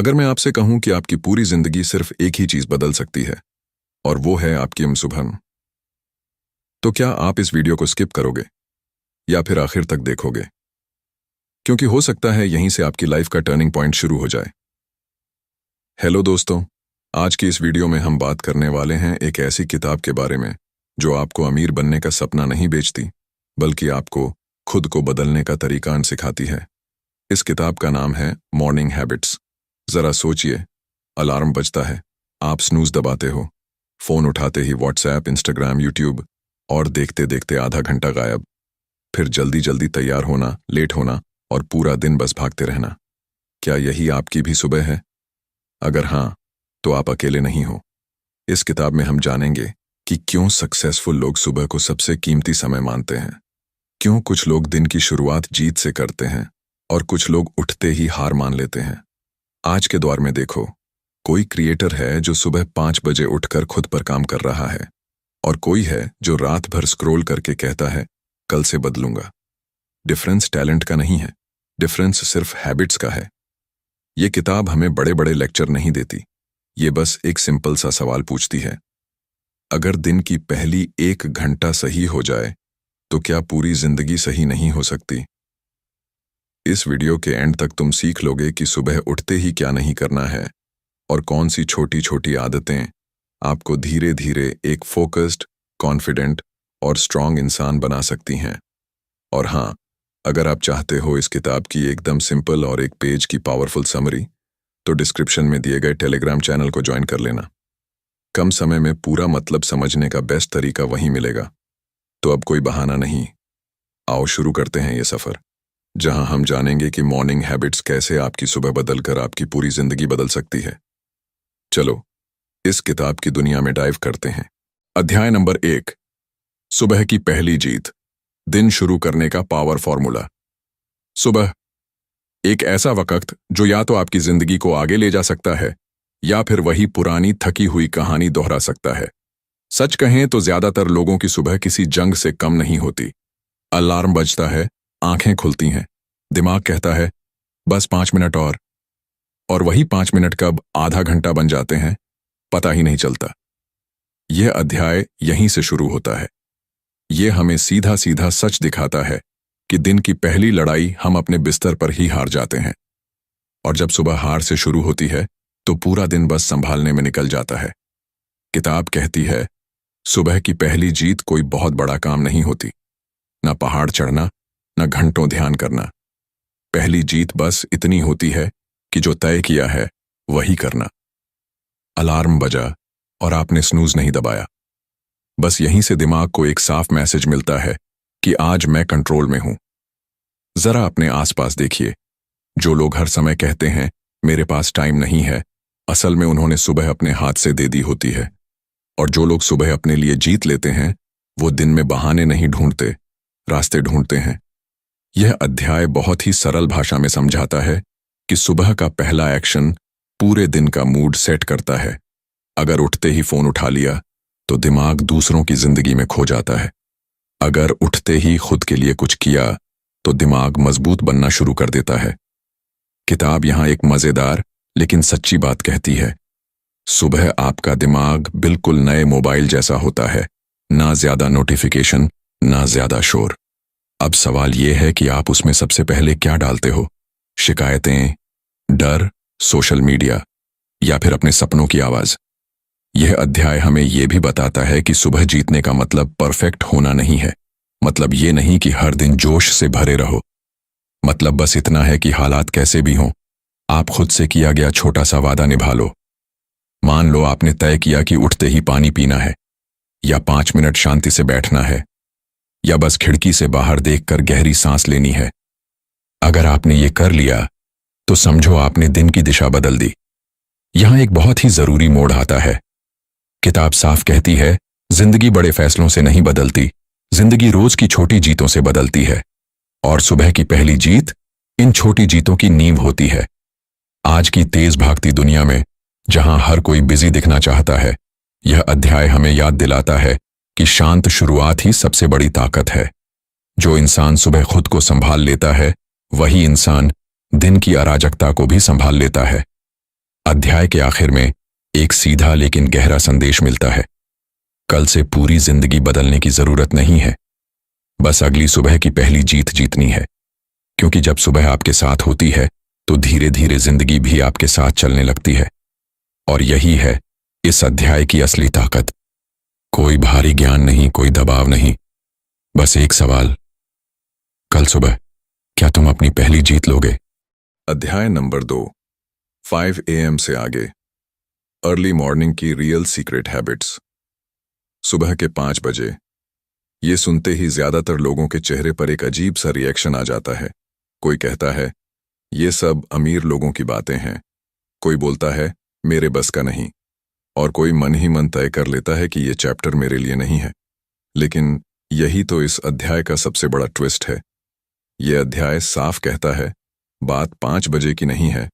अगर मैं आपसे कहूं कि आपकी पूरी जिंदगी सिर्फ एक ही चीज बदल सकती है और वो है आपकी सुबह, तो क्या आप इस वीडियो को स्किप करोगे या फिर आखिर तक देखोगे? क्योंकि हो सकता है यहीं से आपकी लाइफ का टर्निंग पॉइंट शुरू हो जाए। हेलो दोस्तों, आज की इस वीडियो में हम बात करने वाले हैं एक ऐसी किताब के बारे में जो आपको अमीर बनने का सपना नहीं बेचती, बल्कि आपको खुद को बदलने का तरीका सिखाती है। इस किताब का नाम है मॉर्निंग हैबिट्स। जरा सोचिए, अलार्म बजता है, आप स्नूज दबाते हो, फोन उठाते ही व्हाट्सएप, इंस्टाग्राम, यूट्यूब, और देखते देखते आधा घंटा गायब। फिर जल्दी जल्दी तैयार होना, लेट होना और पूरा दिन बस भागते रहना। क्या यही आपकी भी सुबह है? अगर हाँ, तो आप अकेले नहीं हो। इस किताब में हम जानेंगे कि क्यों सक्सेसफुल लोग सुबह को सबसे कीमती समय मानते हैं, क्यों कुछ लोग दिन की शुरुआत जीत से करते हैं और कुछ लोग उठते ही हार मान लेते हैं। आज के दौर में देखो, कोई क्रिएटर है जो सुबह 5 बजे उठकर खुद पर काम कर रहा है और कोई है जो रात भर स्क्रॉल करके कहता है कल से बदलूंगा। डिफरेंस टैलेंट का नहीं है, डिफरेंस सिर्फ हैबिट्स का है। ये किताब हमें बड़े बड़े लेक्चर नहीं देती, ये बस एक सिंपल सा सवाल पूछती है, अगर दिन की पहली 1 घंटा सही हो जाए तो क्या पूरी जिंदगी सही नहीं हो सकती? इस वीडियो के एंड तक तुम सीख लोगे कि सुबह उठते ही क्या नहीं करना है और कौन सी छोटी छोटी आदतें आपको धीरे धीरे एक फोकस्ड, कॉन्फिडेंट और स्ट्रांग इंसान बना सकती हैं। और हाँ, अगर आप चाहते हो इस किताब की एकदम सिंपल और 1 पेज की पावरफुल समरी, तो डिस्क्रिप्शन में दिए गए टेलीग्राम चैनल को ज्वाइन कर लेना। कम समय में पूरा मतलब समझने का बेस्ट तरीका वहीं मिलेगा। तो अब कोई बहाना नहीं, आओ शुरू करते हैं ये सफर, जहां हम जानेंगे कि मॉर्निंग हैबिट्स कैसे आपकी सुबह बदलकर आपकी पूरी जिंदगी बदल सकती है। चलो इस किताब की दुनिया में डाइव करते हैं। अध्याय नंबर 1, सुबह की पहली जीत, दिन शुरू करने का पावर फॉर्मूला। सुबह एक ऐसा वक्त जो या तो आपकी जिंदगी को आगे ले जा सकता है या फिर वही पुरानी थकी हुई कहानी दोहरा सकता है। सच कहें तो ज्यादातर लोगों की सुबह किसी जंग से कम नहीं होती। अलार्म बजता है, आंखें खुलती हैं, दिमाग कहता है बस 5 मिनट और वही 5 मिनट कब आधा घंटा बन जाते हैं पता ही नहीं चलता। यह अध्याय यहीं से शुरू होता है। यह हमें सीधा सीधा सच दिखाता है कि दिन की पहली लड़ाई हम अपने बिस्तर पर ही हार जाते हैं, और जब सुबह हार से शुरू होती है तो पूरा दिन बस संभालने में निकल जाता है। किताब कहती है सुबह की पहली जीत कोई बहुत बड़ा काम नहीं होती, ना पहाड़ चढ़ना, न घंटों ध्यान करना। पहली जीत बस इतनी होती है कि जो तय किया है वही करना। अलार्म बजा और आपने स्नूज नहीं दबाया, बस यहीं से दिमाग को एक साफ मैसेज मिलता है कि आज मैं कंट्रोल में हूं। जरा अपने आसपास देखिए, जो लोग हर समय कहते हैं मेरे पास टाइम नहीं है, असल में उन्होंने सुबह अपने हाथ से दे दी होती है। और जो लोग सुबह अपने लिए जीत लेते हैं, वो दिन में बहाने नहीं ढूंढते, रास्ते ढूंढते हैं। यह अध्याय बहुत ही सरल भाषा में समझाता है कि सुबह का पहला एक्शन पूरे दिन का मूड सेट करता है। अगर उठते ही फोन उठा लिया तो दिमाग दूसरों की जिंदगी में खो जाता है। अगर उठते ही खुद के लिए कुछ किया तो दिमाग मजबूत बनना शुरू कर देता है। किताब यहां एक मजेदार लेकिन सच्ची बात कहती है, सुबह आपका दिमाग बिल्कुल नए मोबाइल जैसा होता है, ना ज्यादा नोटिफिकेशन, ना ज्यादा शोर। अब सवाल यह है कि आप उसमें सबसे पहले क्या डालते हो? शिकायतें, डर, सोशल मीडिया, या फिर अपने सपनों की आवाज? यह अध्याय हमें यह भी बताता है कि सुबह जीतने का मतलब परफेक्ट होना नहीं है। मतलब ये नहीं कि हर दिन जोश से भरे रहो। मतलब बस इतना है कि हालात कैसे भी हों, आप खुद से किया गया छोटा सा वादा निभा लो। मान लो आपने तय किया कि उठते ही पानी पीना है, या 5 मिनट शांति से बैठना है, या बस खिड़की से बाहर देखकर गहरी सांस लेनी है। अगर आपने ये कर लिया तो समझो आपने दिन की दिशा बदल दी। यहां एक बहुत ही जरूरी मोड़ आता है। किताब साफ कहती है, जिंदगी बड़े फैसलों से नहीं बदलती, जिंदगी रोज की छोटी जीतों से बदलती है। और सुबह की पहली जीत इन छोटी जीतों की नींव होती है। आज की तेज भागती दुनिया में, जहां हर कोई बिजी दिखना चाहता है, यह अध्याय हमें याद दिलाता है कि शांत शुरुआत ही सबसे बड़ी ताकत है। जो इंसान सुबह खुद को संभाल लेता है, वही इंसान दिन की अराजकता को भी संभाल लेता है। अध्याय के आखिर में एक सीधा लेकिन गहरा संदेश मिलता है। कल से पूरी जिंदगी बदलने की जरूरत नहीं है, बस अगली सुबह की पहली जीत जीतनी है। क्योंकि जब सुबह आपके साथ होती है तो धीरे धीरे जिंदगी भी आपके साथ चलने लगती है। और यही है इस अध्याय की असली ताकत। कोई भारी ज्ञान नहीं, कोई दबाव नहीं, बस एक सवाल, कल सुबह क्या तुम अपनी पहली जीत लोगे? अध्याय नंबर 2, 5 AM से आगे, अर्ली मॉर्निंग की रियल सीक्रेट हैबिट्स। सुबह के 5 बजे ये सुनते ही ज्यादातर लोगों के चेहरे पर एक अजीब सा रिएक्शन आ जाता है। कोई कहता है ये सब अमीर लोगों की बातें हैं, कोई बोलता है मेरे बस का नहीं, और कोई मन ही मन तय कर लेता है कि ये चैप्टर मेरे लिए नहीं है। लेकिन यही तो इस अध्याय का सबसे बड़ा ट्विस्ट है। ये अध्याय साफ कहता है बात 5 बजे की नहीं है,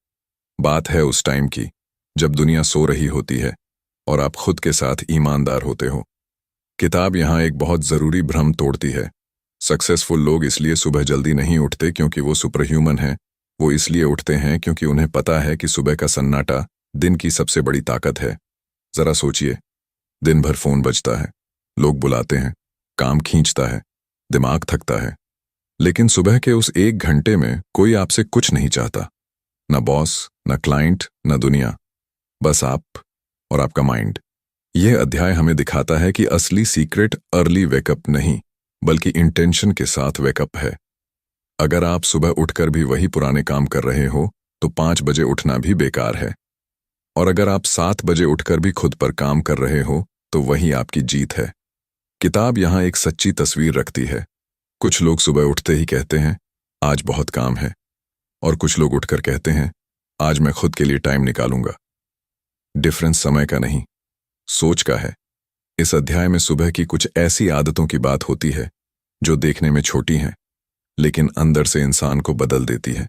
बात है उस टाइम की जब दुनिया सो रही होती है और आप खुद के साथ ईमानदार होते हो। किताब यहाँ एक बहुत जरूरी भ्रम तोड़ती है। सक्सेसफुल लोग इसलिए सुबह जल्दी नहीं उठते क्योंकि वो सुपरह्यूमन हैं, वो इसलिए उठते हैं क्योंकि उन्हें पता है कि सुबह का सन्नाटा दिन की सबसे बड़ी ताकत है। जरा सोचिए, दिन भर फोन बजता है, लोग बुलाते हैं, काम खींचता है, दिमाग थकता है, लेकिन सुबह के उस 1 घंटे में कोई आपसे कुछ नहीं चाहता, ना बॉस, ना क्लाइंट, ना दुनिया, बस आप और आपका माइंड। यह अध्याय हमें दिखाता है कि असली सीक्रेट अर्ली वेकअप नहीं बल्कि इंटेंशन के साथ वेकअप है। अगर आप सुबह उठकर भी वही पुराने काम कर रहे हो तो 5 बजे उठना भी बेकार है, और अगर आप 7 बजे उठकर भी खुद पर काम कर रहे हो तो वही आपकी जीत है। किताब यहाँ एक सच्ची तस्वीर रखती है। कुछ लोग सुबह उठते ही कहते हैं आज बहुत काम है, और कुछ लोग उठकर कहते हैं आज मैं खुद के लिए टाइम निकालूंगा। डिफरेंस समय का नहीं, सोच का है। इस अध्याय में सुबह की कुछ ऐसी आदतों की बात होती है जो देखने में छोटी हैं लेकिन अंदर से इंसान को बदल देती है।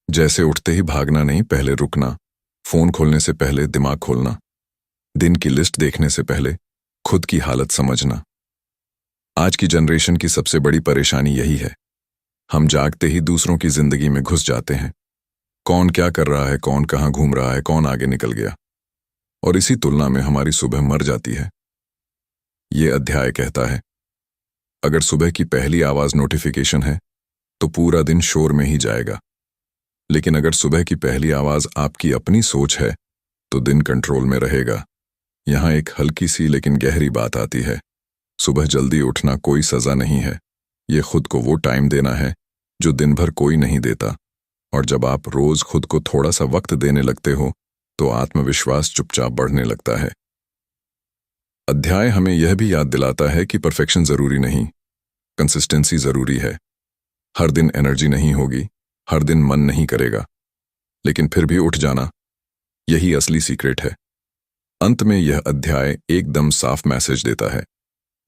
जैसे उठते ही भागना नहीं, पहले रुकना, फोन खोलने से पहले दिमाग खोलना, दिन की लिस्ट देखने से पहले खुद की हालत समझना। आज की जनरेशन की सबसे बड़ी परेशानी यही है। हम जागते ही दूसरों की जिंदगी में घुस जाते हैं। कौन क्या कर रहा है, कौन कहाँ घूम रहा है, कौन आगे निकल गया, और इसी तुलना में हमारी सुबह मर जाती है। ये अध्याय कहता है अगर सुबह की पहली आवाज नोटिफिकेशन है तो पूरा दिन शोर में ही जाएगा, लेकिन अगर सुबह की पहली आवाज आपकी अपनी सोच है तो दिन कंट्रोल में रहेगा। यहाँ एक हल्की सी लेकिन गहरी बात आती है। सुबह जल्दी उठना कोई सजा नहीं है, ये खुद को वो टाइम देना है जो दिन भर कोई नहीं देता। और जब आप रोज खुद को थोड़ा सा वक्त देने लगते हो तो आत्मविश्वास चुपचाप बढ़ने लगता है। अध्याय हमें यह भी याद दिलाता है कि परफेक्शन जरूरी नहीं, कंसिस्टेंसी जरूरी है। हर दिन एनर्जी नहीं होगी, हर दिन मन नहीं करेगा, लेकिन फिर भी उठ जाना, यही असली सीक्रेट है। अंत में यह अध्याय एकदम साफ मैसेज देता है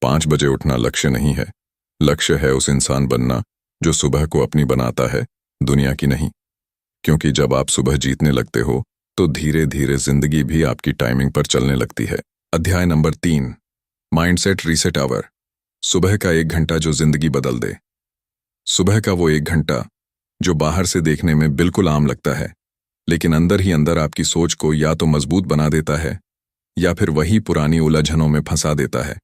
5 बजे उठना लक्ष्य नहीं है, लक्ष्य है उस इंसान बनना जो सुबह को अपनी बनाता है, दुनिया की नहीं। क्योंकि जब आप सुबह जीतने लगते हो तो धीरे धीरे जिंदगी भी आपकी टाइमिंग पर चलने लगती है। अध्याय नंबर 3, माइंडसेट रीसेट आवर। सुबह का 1 घंटा जो जिंदगी बदल दे। सुबह का वो 1 घंटा जो बाहर से देखने में बिल्कुल आम लगता है, लेकिन अंदर ही अंदर आपकी सोच को या तो मजबूत बना देता है या फिर वही पुरानी उलझनों में फंसा देता है।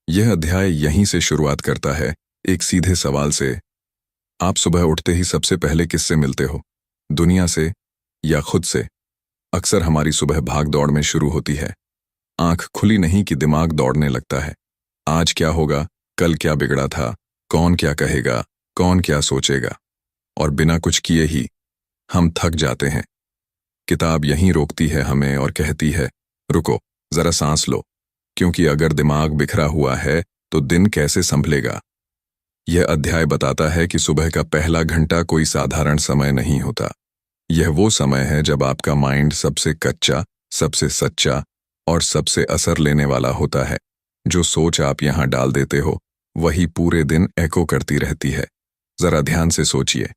यह अध्याय यहीं से शुरुआत करता है, एक सीधे सवाल से। आप सुबह उठते ही सबसे पहले किससे मिलते हो, दुनिया से या खुद से? अक्सर हमारी सुबह भाग दौड़ में शुरू होती है। आंख खुली नहीं कि दिमाग दौड़ने लगता है। आज क्या होगा, कल क्या बिगड़ा था, कौन क्या कहेगा, कौन क्या सोचेगा, और बिना कुछ किए ही हम थक जाते हैं। किताब यहीं रोकती है हमें और कहती है रुको, जरा सांस लो, क्योंकि अगर दिमाग बिखरा हुआ है तो दिन कैसे संभलेगा। यह अध्याय बताता है कि सुबह का पहला घंटा कोई साधारण समय नहीं होता। यह वो समय है जब आपका माइंड सबसे कच्चा, सबसे सच्चा और सबसे असर लेने वाला होता है। जो सोच आप यहाँ डाल देते हो वही पूरे दिन एको करती रहती है। जरा ध्यान से सोचिए,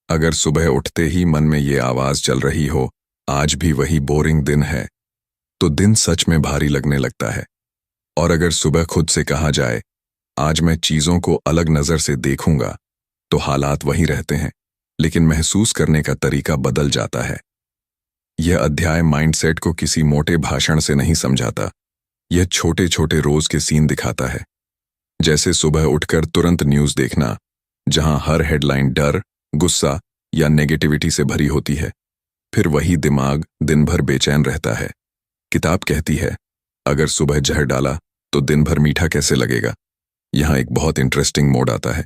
अगर सुबह उठते ही मन में ये आवाज चल रही हो आज भी वही बोरिंग दिन है, तो दिन सच में भारी लगने लगता है। और अगर सुबह खुद से कहा जाए आज मैं चीजों को अलग नजर से देखूंगा, तो हालात वही रहते हैं, लेकिन महसूस करने का तरीका बदल जाता है। यह अध्याय माइंडसेट को किसी मोटे भाषण से नहीं समझाता। यह छोटे छोटे रोज के सीन दिखाता है। जैसे सुबह उठकर तुरंत न्यूज़ देखना, जहां हर हेडलाइन डर, गुस्सा या नेगेटिविटी से भरी होती है। फिर वही दिमाग दिन भर बेचैन रहता है। किताब कहती है, अगर सुबह जहर डाला तो दिन भर मीठा कैसे लगेगा। यहाँ एक बहुत इंटरेस्टिंग मोड आता है।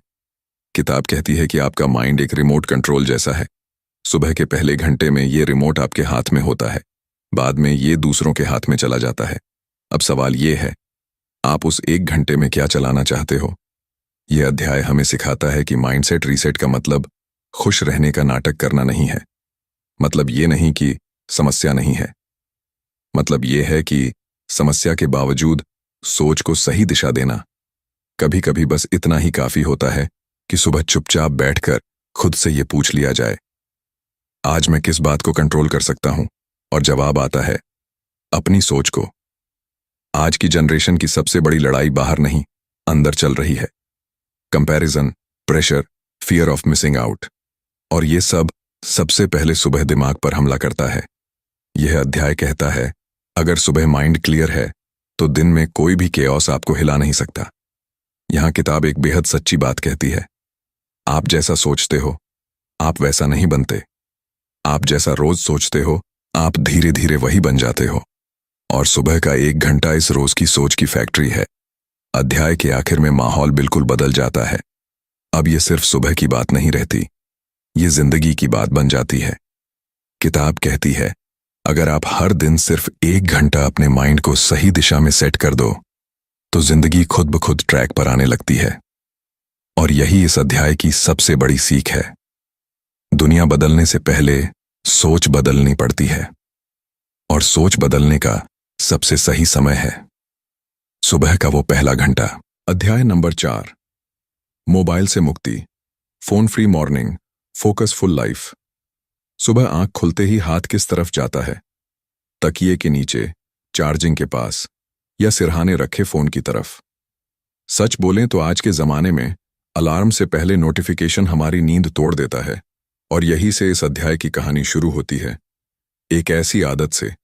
किताब कहती है कि आपका माइंड एक रिमोट कंट्रोल जैसा है। सुबह के पहले घंटे में ये रिमोट आपके हाथ में होता है, बाद में ये दूसरों के हाथ में चला जाता है। अब सवाल ये है, आप उस 1 घंटे में क्या चलाना चाहते हो। यह अध्याय हमें सिखाता है कि माइंडसेट रीसेट का मतलब खुश रहने का नाटक करना नहीं है। मतलब ये नहीं कि समस्या नहीं है। मतलब ये है कि समस्या के बावजूद सोच को सही दिशा देना। कभी कभी बस इतना ही काफी होता है कि सुबह चुपचाप बैठकर खुद से ये पूछ लिया जाए, आज मैं किस बात को कंट्रोल कर सकता हूं। और जवाब आता है, अपनी सोच को। आज की जनरेशन की सबसे बड़ी लड़ाई बाहर नहीं, अंदर चल रही है। Comparison, pressure, fear of missing out. और ये सब सबसे पहले सुबह दिमाग पर हमला करता है। यह अध्याय कहता है, अगर सुबह माइंड क्लियर है तो दिन में कोई भी केओस आपको हिला नहीं सकता। यहां किताब एक बेहद सच्ची बात कहती है, आप जैसा सोचते हो आप वैसा नहीं बनते। आप जैसा रोज सोचते हो आप धीरे धीरे वही बन जाते हो। और सुबह का 1 घंटा इस रोज की सोच की फैक्ट्री है। अध्याय के आखिर में माहौल बिल्कुल बदल जाता है। अब ये सिर्फ सुबह की बात नहीं रहती, ये जिंदगी की बात बन जाती है। किताब कहती है, अगर आप हर दिन सिर्फ 1 घंटा अपने माइंड को सही दिशा में सेट कर दो तो जिंदगी खुद ब खुद ट्रैक पर आने लगती है। और यही इस अध्याय की सबसे बड़ी सीख है। दुनिया बदलने से पहले सोच बदलनी पड़ती है, और सोच बदलने का सबसे सही समय है सुबह का वो पहला घंटा। अध्याय नंबर 4, मोबाइल से मुक्ति, phone free morning, focus full life. सुबह आंख खुलते ही हाथ किस तरफ जाता है? तकिए के नीचे, चार्जिंग के पास, या सिरहाने रखे फोन की तरफ। सच बोलें तो आज के जमाने में अलार्म से पहले नोटिफिकेशन हमारी नींद तोड़ देता है। और यही से इस अध्याय की कहानी शुरू होती है। एक ऐसी आदत से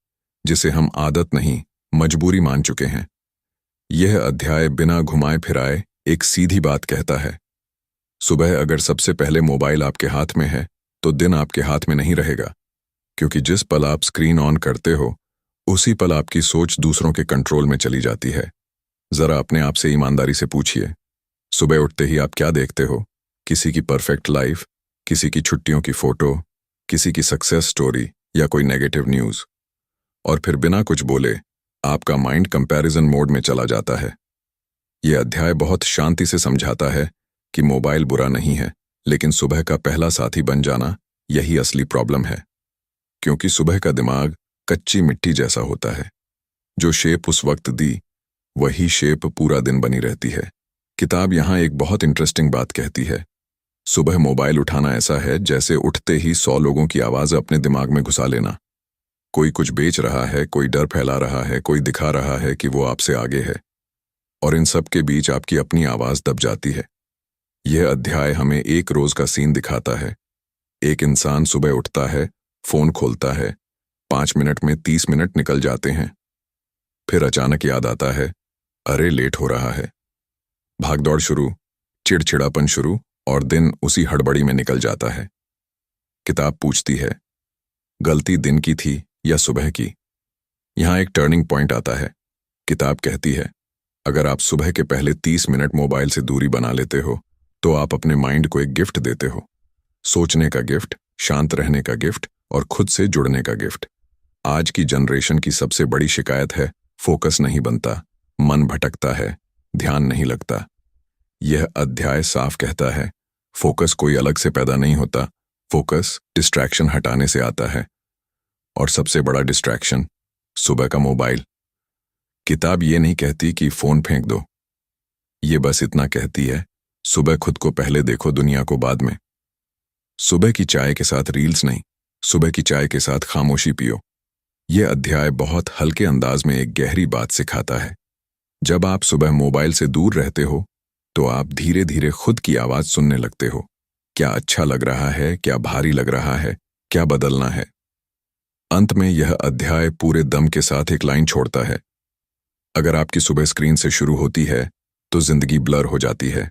जिसे हम आदत नहीं मजबूरी मान चुके हैं। यह अध्याय बिना घुमाए फिराए एक सीधी बात कहता है, सुबह अगर सबसे पहले मोबाइल आपके हाथ में है तो दिन आपके हाथ में नहीं रहेगा। क्योंकि जिस पल आप स्क्रीन ऑन करते हो उसी पल आपकी सोच दूसरों के कंट्रोल में चली जाती है। जरा अपने आप से ईमानदारी से पूछिए, सुबह उठते ही आप क्या देखते हो? किसी की परफेक्ट लाइफ, किसी की छुट्टियों की फोटो, किसी की सक्सेस स्टोरी, या कोई नेगेटिव न्यूज। और फिर बिना कुछ बोले आपका माइंड कंपैरिजन मोड में चला जाता है। यह अध्याय बहुत शांति से समझाता है कि मोबाइल बुरा नहीं है, लेकिन सुबह का पहला साथी बन जाना यही असली प्रॉब्लम है। क्योंकि सुबह का दिमाग कच्ची मिट्टी जैसा होता है, जो शेप उस वक्त दी वही शेप पूरा दिन बनी रहती है। किताब यहाँ एक बहुत इंटरेस्टिंग बात कहती है, सुबह मोबाइल उठाना ऐसा है जैसे उठते ही 100 लोगों की आवाज अपने दिमाग में घुसा लेना। कोई कुछ बेच रहा है, कोई डर फैला रहा है, कोई दिखा रहा है कि वो आपसे आगे है, और इन सब के बीच आपकी अपनी आवाज दब जाती है। यह अध्याय हमें एक रोज का सीन दिखाता है। एक इंसान सुबह उठता है, फोन खोलता है, 5 मिनट में 30 मिनट निकल जाते हैं। फिर अचानक याद आता है, अरे लेट हो रहा है। भागदौड़ शुरू, चिड़चिड़ापन शुरू, और दिन उसी हड़बड़ी में निकल जाता है। किताब पूछती है, गलती दिन की थी या सुबह की? यहां एक टर्निंग पॉइंट आता है। किताब कहती है, अगर आप सुबह के पहले 30 मिनट मोबाइल से दूरी बना लेते हो तो आप अपने माइंड को एक गिफ्ट देते हो। सोचने का गिफ्ट, शांत रहने का गिफ्ट, और खुद से जुड़ने का गिफ्ट। आज की जनरेशन की सबसे बड़ी शिकायत है, फोकस नहीं बनता, मन भटकता है, ध्यान नहीं लगता। यह अध्याय साफ कहता है, फोकस कोई अलग से पैदा नहीं होता, फोकस डिस्ट्रैक्शन हटाने से आता है। और सबसे बड़ा डिस्ट्रैक्शन सुबह का मोबाइल। किताब ये नहीं कहती कि फोन फेंक दो, ये बस इतना कहती है, सुबह खुद को पहले देखो, दुनिया को बाद में। सुबह की चाय के साथ रील्स नहीं, सुबह की चाय के साथ खामोशी पियो। यह अध्याय बहुत हल्के अंदाज में एक गहरी बात सिखाता है। जब आप सुबह मोबाइल से दूर रहते हो तो आप धीरे धीरे खुद की आवाज सुनने लगते हो। क्या अच्छा लग रहा है, क्या भारी लग रहा है, क्या बदलना है। अंत में यह अध्याय पूरे दम के साथ एक लाइन छोड़ता है। अगर आपकी सुबह स्क्रीन से शुरू होती है तो जिंदगी ब्लर हो जाती है,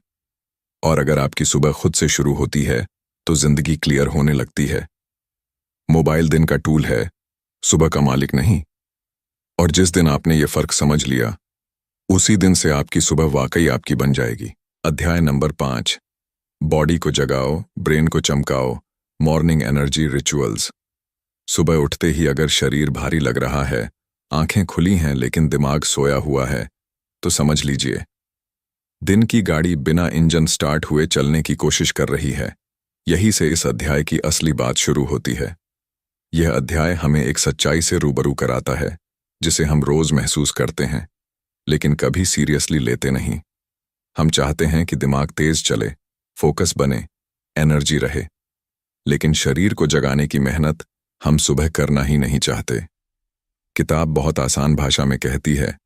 और अगर आपकी सुबह खुद से शुरू होती है तो जिंदगी क्लियर होने लगती है। मोबाइल दिन का टूल है, सुबह का मालिक नहीं। और जिस दिन आपने ये फर्क समझ लिया, उसी दिन से आपकी सुबह वाकई आपकी बन जाएगी। अध्याय नंबर 5, बॉडी को जगाओ, ब्रेन को चमकाओ, मॉर्निंग एनर्जी रिचुअल्स। सुबह उठते ही अगर शरीर भारी लग रहा है, आंखें खुली हैं लेकिन दिमाग सोया हुआ है, तो समझ लीजिए दिन की गाड़ी बिना इंजन स्टार्ट हुए चलने की कोशिश कर रही है। यही से इस अध्याय की असली बात शुरू होती है। यह अध्याय हमें एक सच्चाई से रूबरू कराता है जिसे हम रोज महसूस करते हैं लेकिन कभी सीरियसली लेते नहीं। हम चाहते हैं कि दिमाग तेज चले, फोकस बने, एनर्जी रहे, लेकिन शरीर को जगाने की मेहनत हम सुबह करना ही नहीं चाहते। किताब बहुत आसान भाषा में कहती है,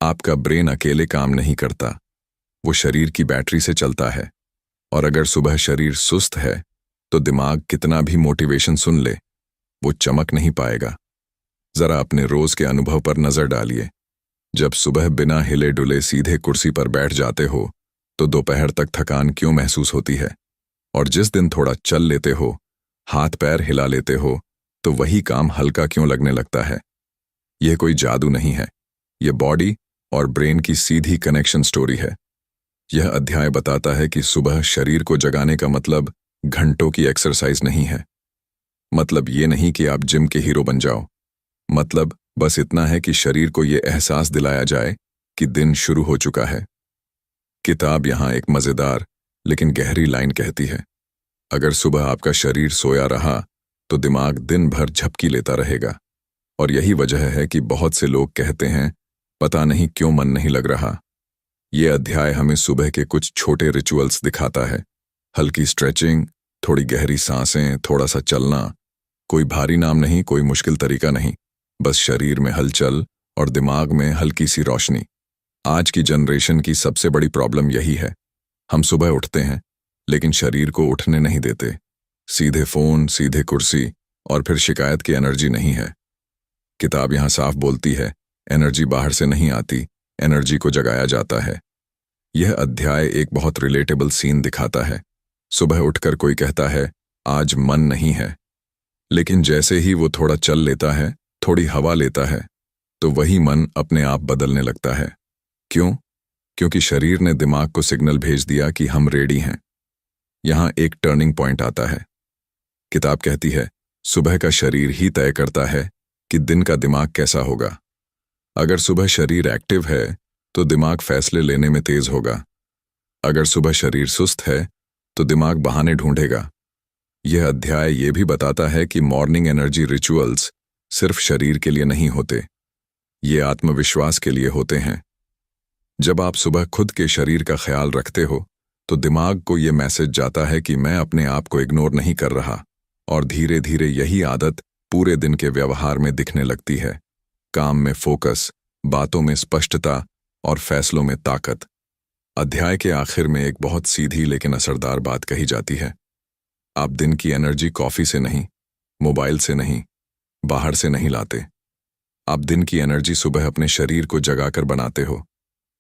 आपका ब्रेन अकेले काम नहीं करता, वो शरीर की बैटरी से चलता है। और अगर सुबह शरीर सुस्त है तो दिमाग कितना भी मोटिवेशन सुन ले, वो चमक नहीं पाएगा। जरा अपने रोज के अनुभव पर नजर डालिए। जब सुबह बिना हिले डुले सीधे कुर्सी पर बैठ जाते हो तो दोपहर तक थकान क्यों महसूस होती है? और जिस दिन थोड़ा चल लेते हो, हाथ पैर हिला लेते हो, तो वही काम हल्का क्यों लगने लगता है? यह कोई जादू नहीं है, यह बॉडी और ब्रेन की सीधी कनेक्शन स्टोरी है। यह अध्याय बताता है कि सुबह शरीर को जगाने का मतलब घंटों की एक्सरसाइज नहीं है। मतलब ये नहीं कि आप जिम के हीरो बन जाओ। मतलब बस इतना है कि शरीर को यह एहसास दिलाया जाए कि दिन शुरू हो चुका है। किताब यहां एक मजेदार लेकिन गहरी लाइन कहती है, अगर सुबह आपका शरीर सोया रहा तो दिमाग दिन भर झपकी लेता रहेगा। और यही वजह है कि बहुत से लोग कहते हैं, पता नहीं क्यों मन नहीं लग रहा। ये अध्याय हमें सुबह के कुछ छोटे रिचुअल्स दिखाता है। हल्की स्ट्रेचिंग, थोड़ी गहरी सांसें, थोड़ा सा चलना। कोई भारी नाम नहीं, कोई मुश्किल तरीका नहीं, बस शरीर में हलचल और दिमाग में हल्की सी रोशनी। आज की जनरेशन की सबसे बड़ी प्रॉब्लम यही है। हम सुबह उठते हैं लेकिन शरीर को उठने नहीं देते। सीधे फोन, सीधे कुर्सी, और फिर शिकायत की एनर्जी नहीं है। किताब यहां साफ बोलती है, एनर्जी बाहर से नहीं आती, एनर्जी को जगाया जाता है। यह अध्याय एक बहुत रिलेटेबल सीन दिखाता है। सुबह उठकर कोई कहता है, आज मन नहीं है, लेकिन जैसे ही वो थोड़ा चल लेता है, थोड़ी हवा लेता है, तो वही मन अपने आप बदलने लगता है। क्यों? क्योंकि शरीर ने दिमाग को सिग्नल भेज दिया कि हम रेडी हैं। यहां एक टर्निंग पॉइंट आता है। किताब कहती है, सुबह का शरीर ही तय करता है कि दिन का दिमाग कैसा होगा। अगर सुबह शरीर एक्टिव है तो दिमाग फैसले लेने में तेज होगा। अगर सुबह शरीर सुस्त है तो दिमाग बहाने ढूंढेगा। यह अध्याय यह भी बताता है कि मॉर्निंग एनर्जी रिचुअल्स सिर्फ शरीर के लिए नहीं होते, ये आत्मविश्वास के लिए होते हैं। जब आप सुबह खुद के शरीर का ख्याल रखते हो तो दिमाग को यह मैसेज जाता है कि मैं अपने आप को इग्नोर नहीं कर रहा, और धीरे धीरे यही आदत पूरे दिन के व्यवहार में दिखने लगती है। काम में फोकस, बातों में स्पष्टता और फैसलों में ताकत। अध्याय के आखिर में एक बहुत सीधी लेकिन असरदार बात कही जाती है, आप दिन की एनर्जी कॉफी से नहीं, मोबाइल से नहीं, बाहर से नहीं लाते। आप दिन की एनर्जी सुबह अपने शरीर को जगाकर बनाते हो।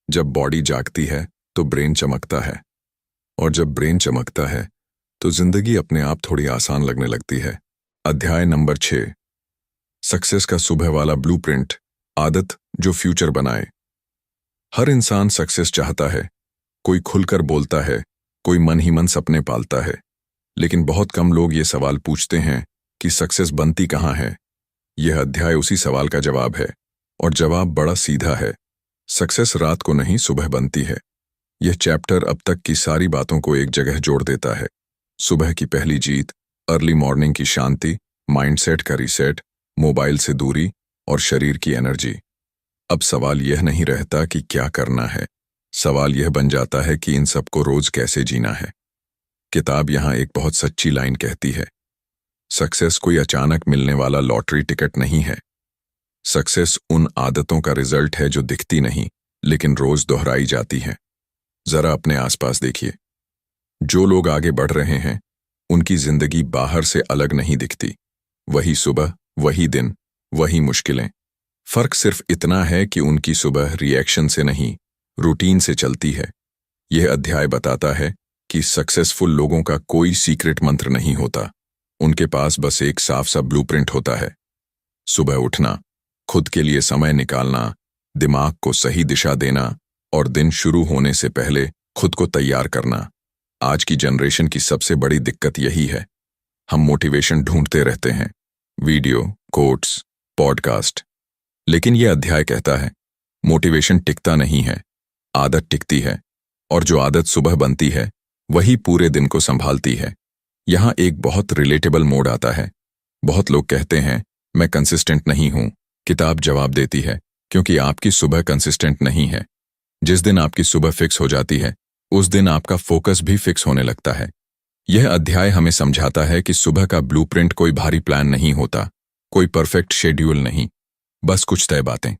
जब बॉडी जागती है तो ब्रेन चमकता है, और जब ब्रेन चमकता है तो जिंदगी अपने आप थोड़ी आसान लगने लगती है। अध्याय नंबर 6, सक्सेस का सुबह वाला ब्लूप्रिंट, आदत जो फ्यूचर बनाए। हर इंसान सक्सेस चाहता है। कोई खुलकर बोलता है, कोई मन ही मन सपने पालता है, लेकिन बहुत कम लोग ये सवाल पूछते हैं कि सक्सेस बनती कहाँ है। यह अध्याय उसी सवाल का जवाब है, और जवाब बड़ा सीधा है, सक्सेस रात को नहीं सुबह बनती है। यह चैप्टर अब तक की सारी बातों को एक जगह जोड़ देता है। सुबह की पहली जीत, अर्ली मॉर्निंग की शांति, माइंडसेट का रीसेट, मोबाइल से दूरी और शरीर की एनर्जी। अब सवाल यह नहीं रहता कि क्या करना है, सवाल यह बन जाता है कि इन सबको रोज कैसे जीना है। किताब यहां एक बहुत सच्ची लाइन कहती है, सक्सेस कोई अचानक मिलने वाला लॉटरी टिकट नहीं है। सक्सेस उन आदतों का रिजल्ट है जो दिखती नहीं लेकिन रोज दोहराई जाती हैं। जरा अपने आसपास देखिए, जो लोग आगे बढ़ रहे हैं उनकी जिंदगी बाहर से अलग नहीं दिखती। वही सुबह, वही दिन, वही मुश्किलें। फर्क सिर्फ इतना है कि उनकी सुबह रिएक्शन से नहीं, रूटीन से चलती है। यह अध्याय बताता है कि सक्सेसफुल लोगों का कोई सीक्रेट मंत्र नहीं होता। उनके पास बस एक साफ सा ब्लूप्रिंट होता है। सुबह उठना, खुद के लिए समय निकालना, दिमाग को सही दिशा देना और दिन शुरू होने से पहले खुद को तैयार करना। आज की जनरेशन की सबसे बड़ी दिक्कत यही है। हम मोटिवेशन ढूंढते रहते हैं, वीडियो, कोट्स, पॉडकास्ट। लेकिन यह अध्याय कहता है, मोटिवेशन टिकता नहीं है, आदत टिकती है, और जो आदत सुबह बनती है वही पूरे दिन को संभालती है। यहां एक बहुत रिलेटेबल मोड आता है। बहुत लोग कहते हैं, मैं कंसिस्टेंट नहीं हूं। किताब जवाब देती है, क्योंकि आपकी सुबह कंसिस्टेंट नहीं है। जिस दिन आपकी सुबह फिक्स हो जाती है, उस दिन आपका फोकस भी फिक्स होने लगता है। यह अध्याय हमें समझाता है कि सुबह का ब्लूप्रिंट कोई भारी प्लान नहीं होता, कोई परफेक्ट शेड्यूल नहीं, बस कुछ तय बातें।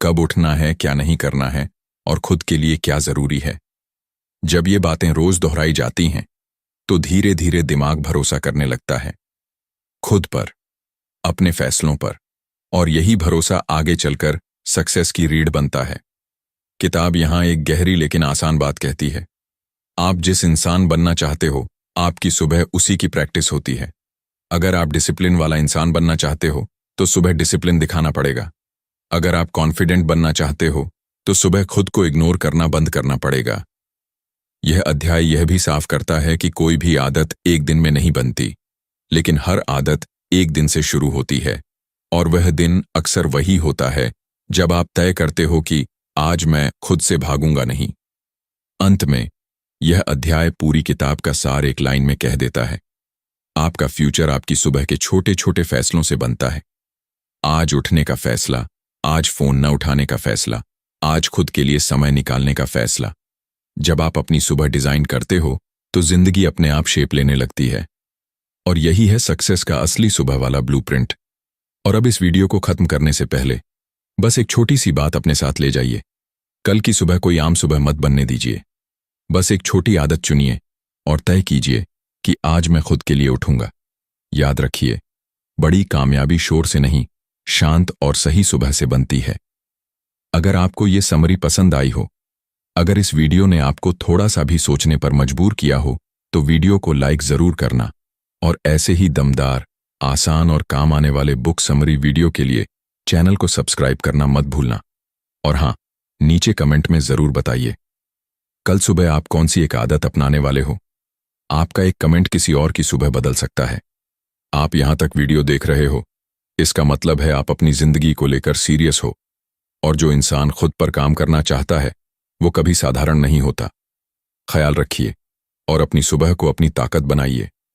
कब उठना है, क्या नहीं करना है, और खुद के लिए क्या जरूरी है। जब ये बातें रोज दोहराई जाती हैं, तो धीरे धीरे दिमाग भरोसा करने लगता है, खुद पर, अपने फैसलों पर, और यही भरोसा आगे चलकर सक्सेस की रीढ़ बनता है। किताब यहां एक गहरी लेकिन आसान बात कहती है, आप जिस इंसान बनना चाहते हो, आपकी सुबह उसी की प्रैक्टिस होती है। अगर आप डिसिप्लिन वाला इंसान बनना चाहते हो, तो सुबह डिसिप्लिन दिखाना पड़ेगा। अगर आप कॉन्फिडेंट बनना चाहते हो, तो सुबह खुद को इग्नोर करना बंद करना पड़ेगा। यह अध्याय यह भी साफ करता है कि कोई भी आदत एक दिन में नहीं बनती, लेकिन हर आदत एक दिन से शुरू होती है, और वह दिन अक्सर वही होता है जब आप तय करते हो कि आज मैं खुद से भागूंगा नहीं। अंत में यह अध्याय पूरी किताब का सार एक लाइन में कह देता है, आपका फ्यूचर आपकी सुबह के छोटे छोटे फैसलों से बनता है। आज उठने का फैसला, आज फोन न उठाने का फैसला, आज खुद के लिए समय निकालने का फैसला। जब आप अपनी सुबह डिजाइन करते हो, तो जिंदगी अपने आप शेप लेने लगती है। और यही है सक्सेस का असली सुबह वाला ब्लूप्रिंट। और अब इस वीडियो को खत्म करने से पहले बस एक छोटी सी बात अपने साथ ले जाइए। कल की सुबह कोई आम सुबह मत बनने दीजिए। बस एक छोटी आदत चुनिए और तय कीजिए कि आज मैं खुद के लिए उठूंगा। याद रखिए, बड़ी कामयाबी शोर से नहीं, शांत और सही सुबह से बनती है। अगर आपको ये समरी पसंद आई हो, अगर इस वीडियो ने आपको थोड़ा सा भी सोचने पर मजबूर किया हो, तो वीडियो को लाइक जरूर करना, और ऐसे ही दमदार, आसान और काम आने वाले बुक समरी वीडियो के लिए चैनल को सब्सक्राइब करना मत भूलना। और हाँ, नीचे कमेंट में जरूर बताइए, कल सुबह आप कौन सी एक आदत अपनाने वाले हो। आपका एक कमेंट किसी और की सुबह बदल सकता है। आप यहां तक वीडियो देख रहे हो, इसका मतलब है आप अपनी जिंदगी को लेकर सीरियस हो। और जो इंसान खुद पर काम करना चाहता है, वो कभी साधारण नहीं होता। ख्याल रखिए और अपनी सुबह को अपनी ताकत बनाइए।